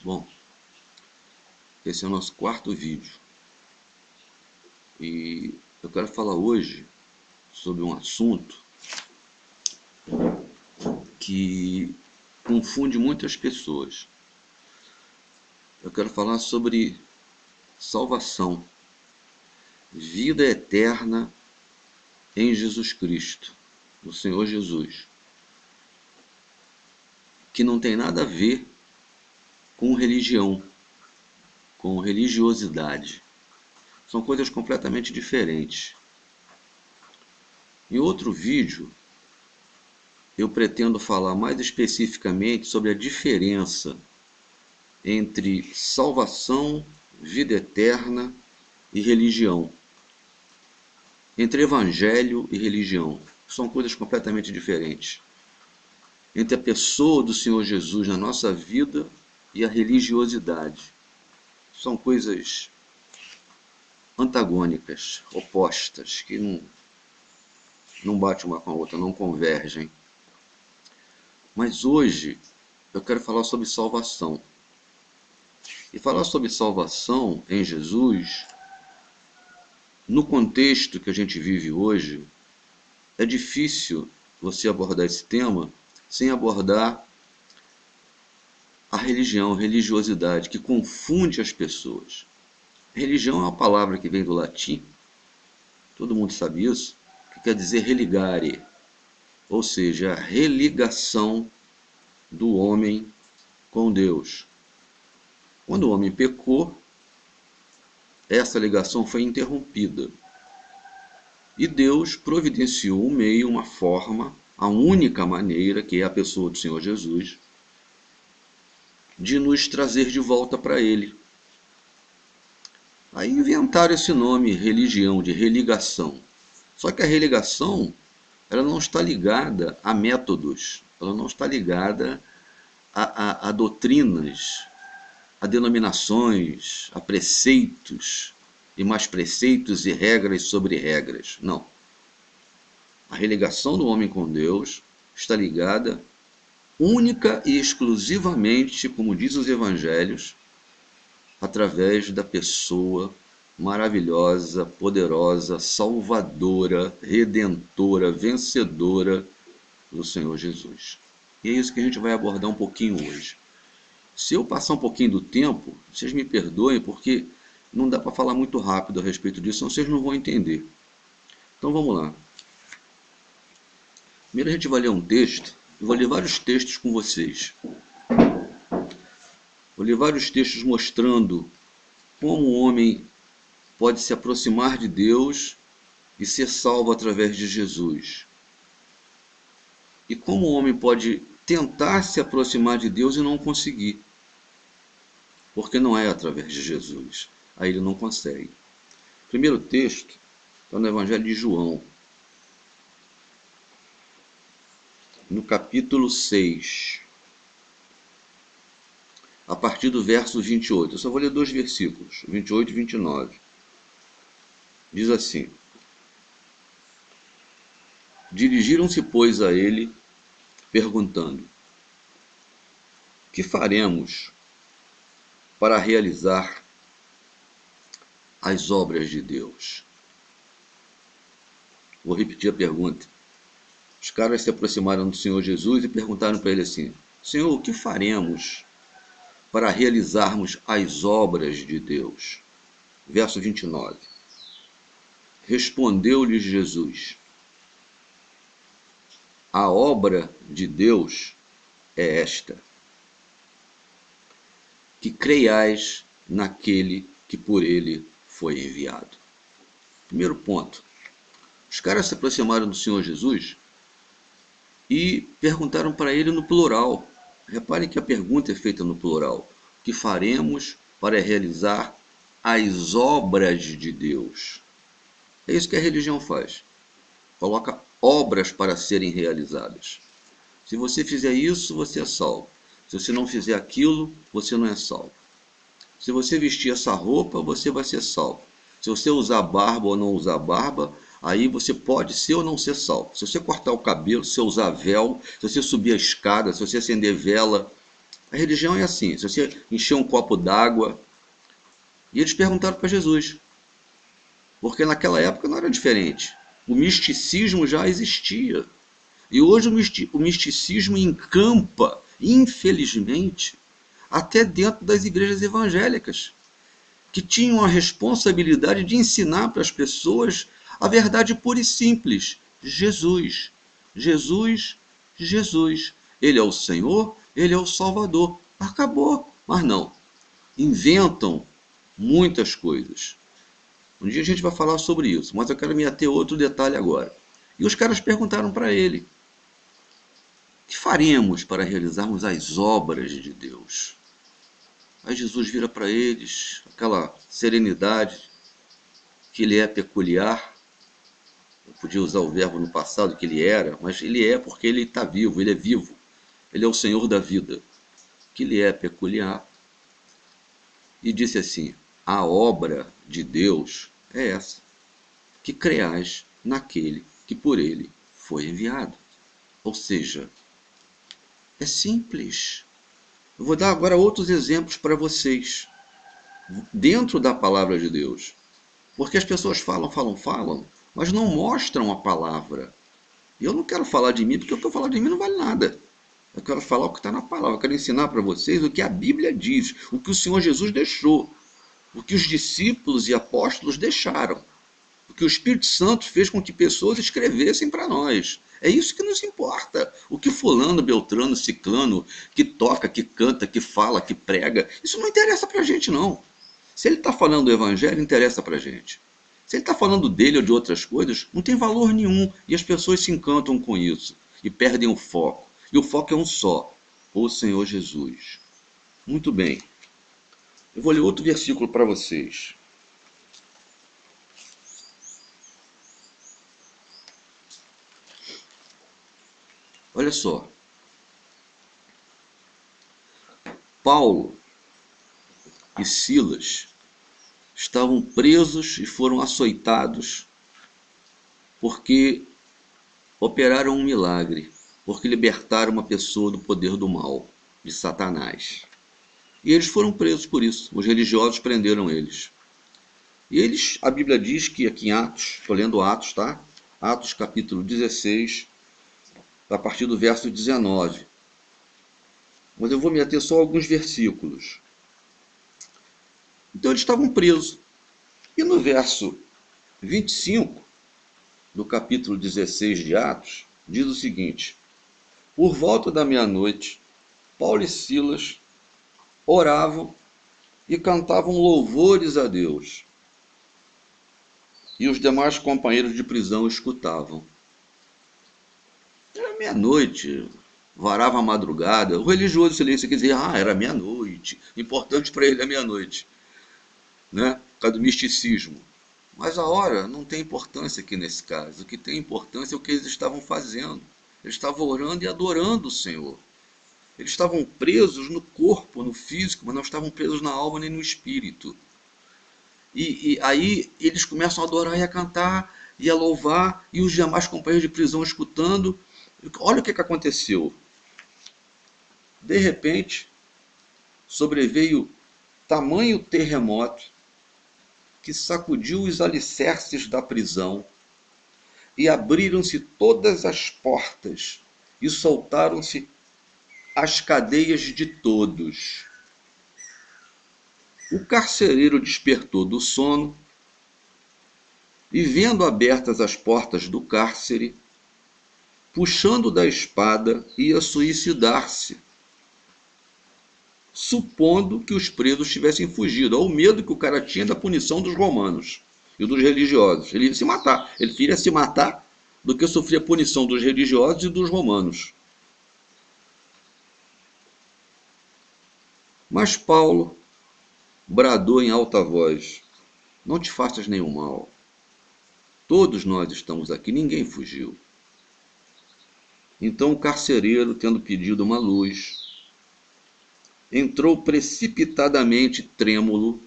Bom, esse é o nosso quarto vídeo e eu quero falar hoje sobre um assunto que confunde muitas pessoas. Eu quero falar sobre salvação, vida eterna em Jesus Cristo, o Senhor Jesus, que não tem nada a ver com religião, com religiosidade. São coisas completamente diferentes. Em outro vídeo, eu pretendo falar mais especificamente sobre a diferença entre salvação, vida eterna e religião. Entre evangelho e religião. São coisas completamente diferentes. Entre a pessoa do Senhor Jesus na nossa vida e a religiosidade. São coisas antagônicas, opostas, que não batem uma com a outra, não convergem. Mas hoje eu quero falar sobre salvação. E falar sobre salvação em Jesus, no contexto que a gente vive hoje, é difícil você abordar esse tema sem abordar a religião, a religiosidade, que confunde as pessoas. Religião é uma palavra que vem do latim, todo mundo sabe isso, que quer dizer religare, ou seja, a religação do homem com Deus. Quando o homem pecou, essa ligação foi interrompida. E Deus providenciou um meio, uma forma, a única maneira, que é a pessoa do Senhor Jesus, de nos trazer de volta para Ele. Aí inventaram esse nome, religião, de religação. Só que a religação, ela não está ligada a métodos, ela não está ligada a doutrinas, a denominações, a preceitos, e mais preceitos e regras sobre regras. Não. A religação do homem com Deus está ligada única e exclusivamente, como diz os evangelhos, através da pessoa maravilhosa, poderosa, salvadora, redentora, vencedora do Senhor Jesus. E é isso que a gente vai abordar um pouquinho hoje. Se eu passar um pouquinho do tempo, vocês me perdoem, porque não dá para falar muito rápido a respeito disso, senão vocês não vão entender. Então vamos lá. Primeiro a gente vai ler um texto. Eu vou ler vários textos com vocês. Vou ler vários textos mostrando como o homem pode se aproximar de Deus e ser salvo através de Jesus. E como o homem pode tentar se aproximar de Deus e não conseguir. Porque não é através de Jesus. Aí ele não consegue. O primeiro texto está no Evangelho de João, no capítulo 6, a partir do verso 28. Eu só vou ler dois versículos, 28 e 29. Diz assim: Dirigiram-se, pois, a ele, perguntando: Que faremos para realizar as obras de Deus? Vou repetir a pergunta. Os caras se aproximaram do Senhor Jesus e perguntaram para ele assim: Senhor, o que faremos para realizarmos as obras de Deus? Verso 29. Respondeu-lhes Jesus: A obra de Deus é esta, que creiais naquele que por ele foi enviado. Primeiro ponto. Os caras se aproximaram do Senhor Jesus e perguntaram para ele no plural. Reparem que a pergunta é feita no plural. O que faremos para realizar as obras de Deus? É isso que a religião faz. Coloca obras para serem realizadas. Se você fizer isso, você é salvo. Se você não fizer aquilo, você não é salvo. Se você vestir essa roupa, você vai ser salvo. Se você usar barba ou não usar barba, aí você pode ser ou não ser salvo. Se você cortar o cabelo, se você usar véu, se você subir a escada, se você acender vela A religião é assim, se você encher um copo d'água, e eles perguntaram para Jesus, porque naquela época não era diferente. O misticismo já existia. E hoje o misticismo encampa, infelizmente, até dentro das igrejas evangélicas, que tinham a responsabilidade de ensinar para as pessoas a verdade pura e simples: Jesus, Jesus, Jesus. Ele é o Senhor, ele é o Salvador. Acabou. Mas não. Inventam muitas coisas. Um dia a gente vai falar sobre isso, mas eu quero me ater a outro detalhe agora. E os caras perguntaram para ele: o que faremos para realizarmos as obras de Deus? Aí Jesus vira para eles, aquela serenidade que ele é peculiar. Eu podia usar o verbo no passado que ele era, mas ele é porque ele está vivo, ele é vivo. Ele é o Senhor da vida, que lhe é peculiar. E disse assim: a obra de Deus é essa, que creais naquele que por ele foi enviado. Ou seja, é simples. Eu vou dar agora outros exemplos para vocês, dentro da palavra de Deus. Porque as pessoas falam, falam, falam, mas não mostram a palavra. E eu não quero falar de mim, porque o que eu falar de mim não vale nada. Eu quero falar o que está na palavra. Eu quero ensinar para vocês o que a Bíblia diz, o que o Senhor Jesus deixou, o que os discípulos e apóstolos deixaram, o que o Espírito Santo fez com que pessoas escrevessem para nós. É isso que nos importa. O que fulano, beltrano, ciclano, que toca, que canta, que fala, que prega, isso não interessa para a gente, não. Se ele está falando do Evangelho, interessa para a gente. Se ele está falando dele ou de outras coisas, não tem valor nenhum. E as pessoas se encantam com isso e perdem o foco. E o foco é um só: o Senhor Jesus. Muito bem. Eu vou ler outro versículo para vocês. Olha só. Paulo e Silas estavam presos e foram açoitados porque operaram um milagre, porque libertaram uma pessoa do poder do mal, de Satanás. E eles foram presos por isso. Os religiosos prenderam eles. E eles, a Bíblia diz que aqui em Atos, estou lendo Atos, tá? Atos capítulo 16, a partir do verso 19. Mas eu vou me ater só a alguns versículos. Então eles estavam presos. E no verso 25 do capítulo 16 de Atos, diz o seguinte: por volta da meia-noite, Paulo e Silas oravam e cantavam louvores a Deus. E os demais companheiros de prisão escutavam. Era meia-noite, varava a madrugada. O religioso silêncio quer dizer, era meia-noite. Importante para ele é meia-noite, né? Por causa do misticismo. Mas a hora não tem importância aqui nesse caso. O que tem importância é o que eles estavam fazendo. Eles estavam orando e adorando o Senhor. Eles estavam presos no corpo, no físico, mas não estavam presos na alma nem no espírito. E aí eles começam a adorar e a cantar e a louvar, e os demais companheiros de prisão escutando. Olha o que aconteceu. De repente, sobreveio tamanho terremoto que sacudiu os alicerces da prisão, e abriram-se todas as portas, e soltaram-se as cadeias de todos. O carcereiro despertou do sono, e vendo abertas as portas do cárcere, puxando da espada, ia suicidar-se, supondo que os presos tivessem fugido, ao medo que o cara tinha da punição dos romanos e dos religiosos. Ele ia se matar. Ele queria se matar do que sofrer a punição dos religiosos e dos romanos. Mas Paulo bradou em alta voz: não te faças nenhum mal. Todos nós estamos aqui, ninguém fugiu. Então o carcereiro, tendo pedido uma luz, entrou precipitadamente trêmulo,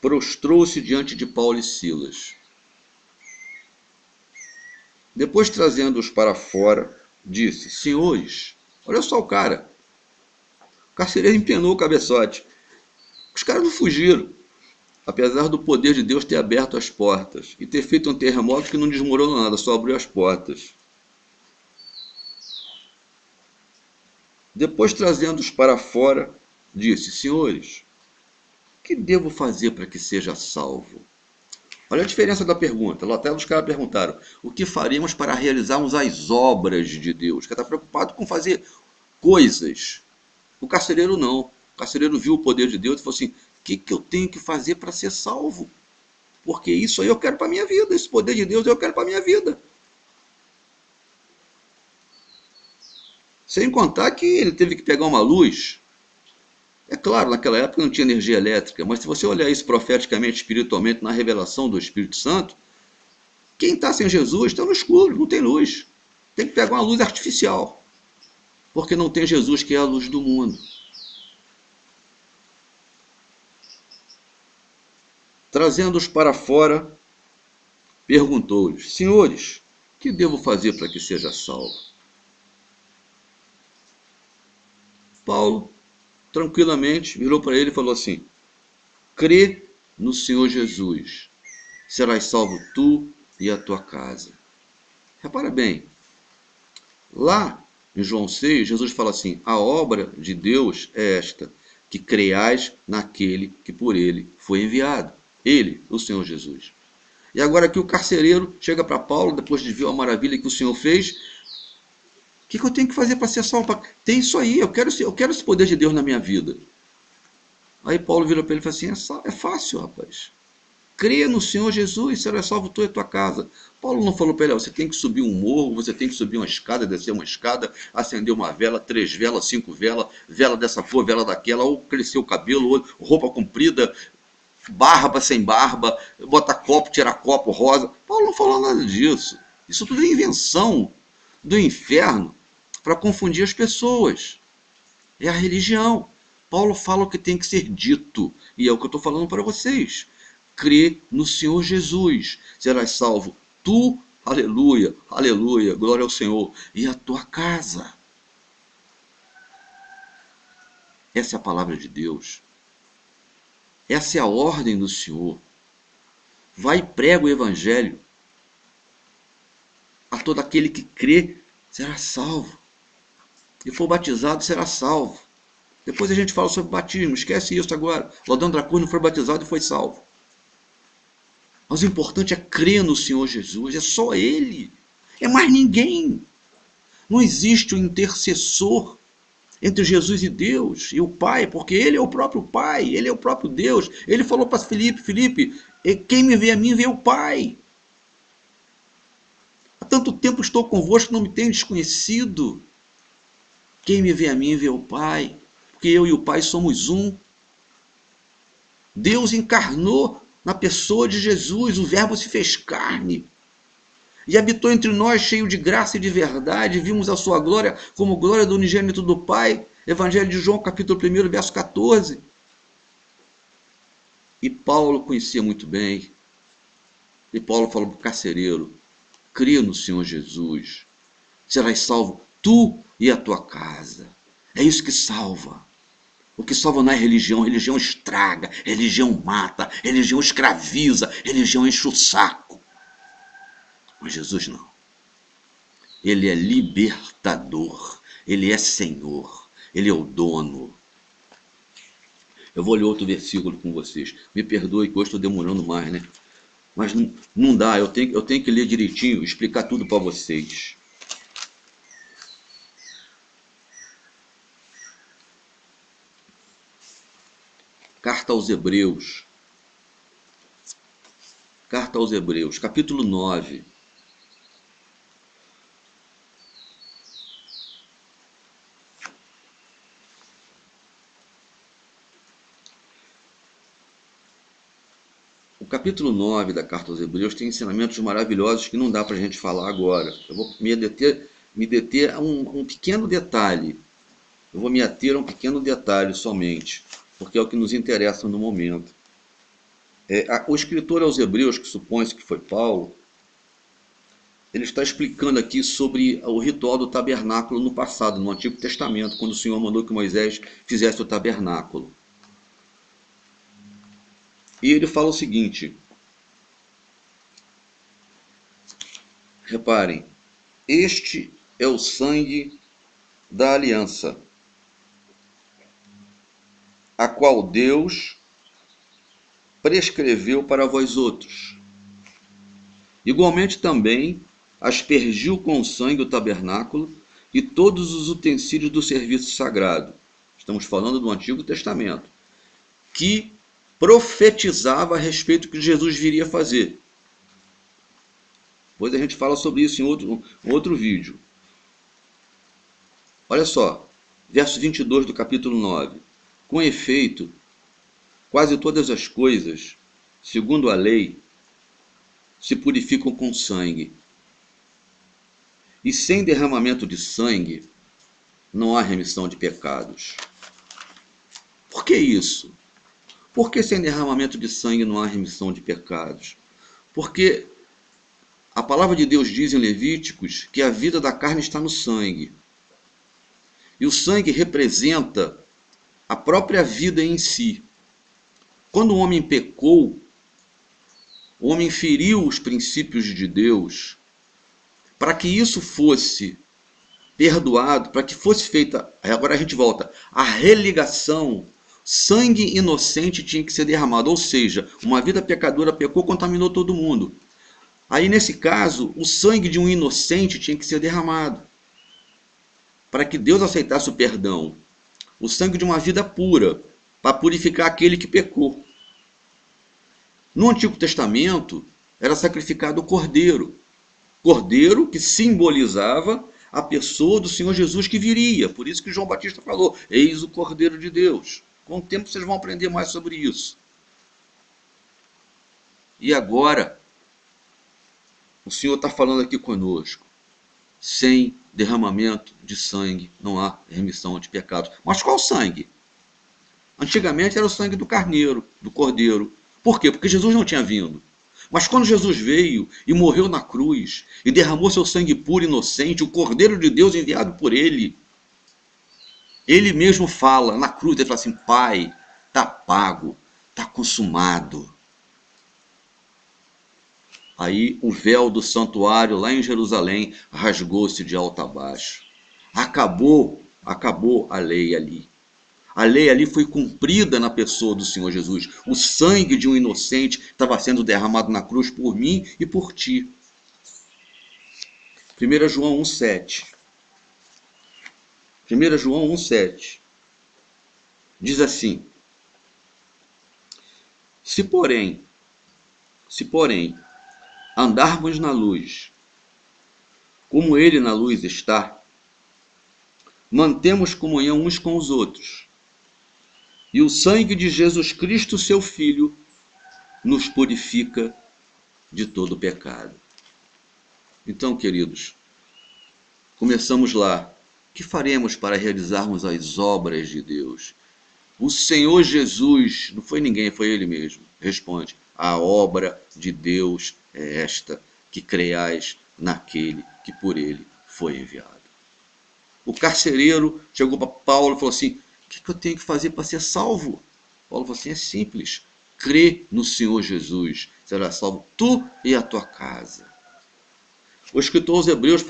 prostrou-se diante de Paulo e Silas. Depois, trazendo-os para fora, disse: senhores, Olha só o cara. O carcereiro empenou o cabeçote. Os caras não fugiram. Apesar do poder de Deus ter aberto as portas e ter feito um terremoto que não desmoronou nada, só abriu as portas. Depois, trazendo-os para fora, disse: Senhores, que devo fazer para que seja salvo? Olha a diferença da pergunta. Lá até os caras perguntaram: o que faremos para realizarmos as obras de Deus? Que está preocupado com fazer coisas. O carcereiro não. O carcereiro viu o poder de Deus e falou assim: o que eu tenho que fazer para ser salvo? Porque isso aí eu quero para a minha vida. Esse poder de Deus eu quero para a minha vida. Sem contar que ele teve que pegar uma luz. É claro, naquela época não tinha energia elétrica, mas se você olhar isso profeticamente, espiritualmente, na revelação do Espírito Santo, quem está sem Jesus está no escuro, não tem luz. Tem que pegar uma luz artificial, porque não tem Jesus que é a luz do mundo. Trazendo-os para fora, perguntou-lhes: Senhores, que devo fazer para que seja salvo? Paulo, tranquilamente, virou para ele e falou assim: crê no Senhor Jesus, serás salvo tu e a tua casa. Repara bem, lá em João 6, Jesus fala assim: a obra de Deus é esta, que creais naquele que por ele foi enviado. Ele, o Senhor Jesus. E agora aqui o carcereiro chega para Paulo, depois de ver a maravilha que o Senhor fez: o que eu tenho que fazer para ser salvo? Tem isso aí, eu quero esse poder de Deus na minha vida. Aí Paulo vira para ele e fala assim: é fácil, rapaz. Crê no Senhor Jesus, será salvo tu e a tua casa. Paulo não falou para ele: você tem que subir um morro, você tem que subir uma escada, descer uma escada, acender uma vela, 3 velas, 5 velas, vela dessa cor, vela daquela, ou crescer o cabelo, ou roupa comprida, barba sem barba, botar copo, tirar copo, rosa. Paulo não falou nada disso. Isso tudo é invenção do inferno para confundir as pessoas. É a religião. Paulo fala o que tem que ser dito, e é o que eu estou falando para vocês. Crê no Senhor Jesus, serás salvo tu, aleluia, aleluia, glória ao Senhor, e a tua casa. Essa é a palavra de Deus. Essa é a ordem do Senhor. Vai e prega o evangelho. A todo aquele que crê será salvo. E for batizado será salvo. Depois a gente fala sobre batismo, esquece isso agora. Laudandra Cruz não foi batizado e foi salvo. Mas o importante é crer no Senhor Jesus, é só Ele, é mais ninguém. Não existe um intercessor entre Jesus e Deus e o Pai, porque Ele é o próprio Pai, Ele é o próprio Deus. Ele falou para Filipe: Filipe, quem me vê a mim vê o Pai. Há tanto tempo estou convosco, não me tenho desconhecido. Quem me vê a mim vê o Pai, porque eu e o Pai somos um. Deus encarnou na pessoa de Jesus, o Verbo se fez carne e habitou entre nós, cheio de graça e de verdade. Vimos a sua glória como glória do unigênito do Pai. Evangelho de João, capítulo 1, verso 14. E Paulo conhecia muito bem. E Paulo falou para o carcereiro: crê no Senhor Jesus, serás salvo tu e a tua casa. É isso que salva. O que salva não é religião. Religião estraga, religião mata, religião escraviza, religião enche o saco. Mas Jesus não. Ele é libertador, Ele é Senhor, Ele é o dono. Eu vou ler outro versículo com vocês. Me perdoe que hoje estou demorando mais, né? Mas não dá, eu tenho que ler direitinho, explicar tudo para vocês. Carta aos Hebreus. Carta aos Hebreus, capítulo 9. O capítulo 9 da Carta aos Hebreus tem ensinamentos maravilhosos que não dá para a gente falar agora. Eu vou me deter a um pequeno detalhe. Eu vou me ater a um pequeno detalhe somente, porque é o que nos interessa no momento. O escritor aos Hebreus, que supõe-se que foi Paulo, ele está explicando aqui sobre o ritual do tabernáculo no passado, no Antigo Testamento, quando o Senhor mandou que Moisés fizesse o tabernáculo. E ele fala o seguinte, reparem, este é o sangue da aliança, a qual Deus prescreveu para vós outros. Igualmente também aspergiu com o sangue o tabernáculo e todos os utensílios do serviço sagrado. Estamos falando do Antigo Testamento, que profetizava a respeito do que Jesus viria fazer. Depois a gente fala sobre isso em outro vídeo. Olha só, verso 22 do capítulo 9. Com efeito, quase todas as coisas, segundo a lei, se purificam com sangue. E sem derramamento de sangue, não há remissão de pecados. Por que isso? Por que sem derramamento de sangue não há remissão de pecados? Porque a palavra de Deus diz em Levíticos que a vida da carne está no sangue. E o sangue representa a própria vida em si. Quando o homem pecou, o homem feriu os princípios de Deus. Para que isso fosse perdoado, para que fosse feita, agora a gente volta, a religação, sangue inocente tinha que ser derramado, ou seja, uma vida pecadora pecou, contaminou todo mundo. Aí nesse caso, o sangue de um inocente tinha que ser derramado, para que Deus aceitasse o perdão. O sangue de uma vida pura, para purificar aquele que pecou. No Antigo Testamento, era sacrificado o cordeiro. Cordeiro que simbolizava a pessoa do Senhor Jesus que viria. Por isso que João Batista falou, eis o Cordeiro de Deus. Com o tempo vocês vão aprender mais sobre isso. E agora, o Senhor está falando aqui conosco. Sem derramamento de sangue não há remissão de pecados. Mas qual sangue? Antigamente era o sangue do carneiro, do cordeiro. Por quê? Porque Jesus não tinha vindo. Mas quando Jesus veio e morreu na cruz e derramou seu sangue puro e inocente, o Cordeiro de Deus enviado por ele, ele mesmo fala na cruz, ele fala assim, Pai, está pago, está consumado. Aí o véu do santuário lá em Jerusalém rasgou-se de alto a baixo. Acabou a lei ali. A lei ali foi cumprida na pessoa do Senhor Jesus. O sangue de um inocente estava sendo derramado na cruz por mim e por ti. 1 João 1,7. 1 João 1,7. Diz assim, se porém andarmos na luz, como ele na luz está, mantemos comunhão uns com os outros. E o sangue de Jesus Cristo, seu Filho, nos purifica de todo pecado. Então, queridos, começamos lá. O que faremos para realizarmos as obras de Deus? O Senhor Jesus, não foi ninguém, foi Ele mesmo, responde, a obra de Deus é esta, que creiais naquele que por Ele foi enviado. O carcereiro chegou para Paulo e falou assim, o que eu tenho que fazer para ser salvo? Paulo falou assim, é simples, crê no Senhor Jesus, será salvo tu e a tua casa. O escritor aos Hebreus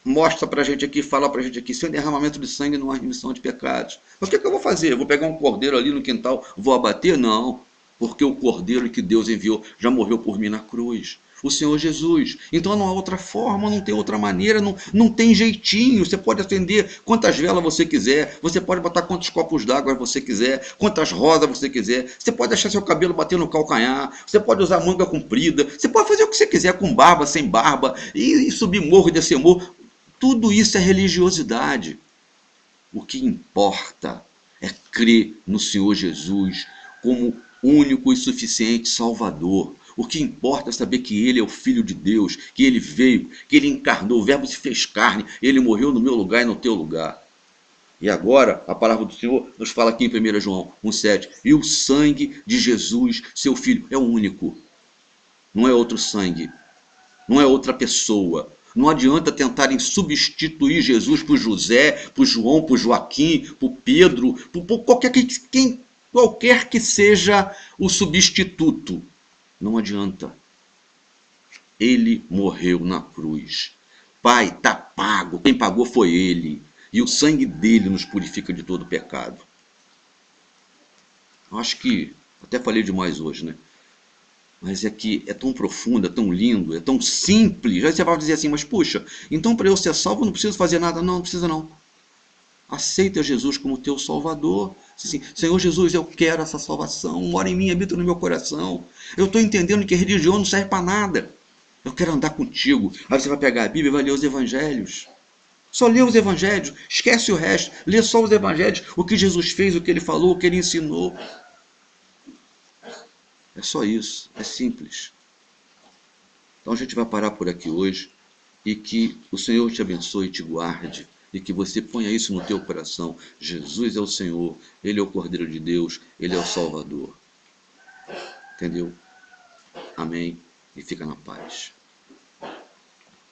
mostra para a gente aqui, fala para a gente aqui, sem derramamento de sangue não há remissão de pecados. Mas o que eu vou fazer? Eu vou pegar um cordeiro ali no quintal, vou abater? Não, porque o cordeiro que Deus enviou já morreu por mim na cruz. O Senhor Jesus. Então não há outra forma, não tem outra maneira, não tem jeitinho. Você pode acender quantas velas você quiser, você pode botar quantos copos d'água você quiser, quantas rosas você quiser, você pode deixar seu cabelo bater no calcanhar, você pode usar manga comprida, você pode fazer o que você quiser com barba, sem barba, e subir morro e descer morro. Tudo isso é religiosidade. O que importa é crer no Senhor Jesus como único e suficiente Salvador. O que importa é saber que Ele é o Filho de Deus, que Ele veio, que Ele encarnou, o Verbo se fez carne, Ele morreu no meu lugar e no teu lugar. E agora, a palavra do Senhor nos fala aqui em 1 João 1,7, e o sangue de Jesus, seu Filho, é o único, não é outro sangue. não é outra pessoa. Não adianta tentarem substituir Jesus por José, por João, por Joaquim, por Pedro, por qualquer que seja o substituto. Não adianta. Ele morreu na cruz. Pai, está pago. Quem pagou foi ele. E o sangue dele nos purifica de todo pecado. Eu acho que até falei demais hoje, né? Mas é que é tão profundo, é tão lindo, é tão simples. Aí você vai dizer assim, mas puxa, então para eu ser salvo eu não preciso fazer nada. Não, não precisa não. Aceita Jesus como teu Salvador. Assim, Senhor Jesus, eu quero essa salvação. Mora em mim, habita no meu coração. Eu estou entendendo que religião não serve para nada. Eu quero andar contigo. Aí você vai pegar a Bíblia e vai ler os evangelhos. Só lê os evangelhos, esquece o resto. Lê só os evangelhos, o que Jesus fez, o que ele falou, o que ele ensinou. É só isso, é simples. Então a gente vai parar por aqui hoje e que o Senhor te abençoe e te guarde e que você ponha isso no teu coração. Jesus é o Senhor, Ele é o Cordeiro de Deus, Ele é o Salvador. Entendeu? Amém? E fica na paz.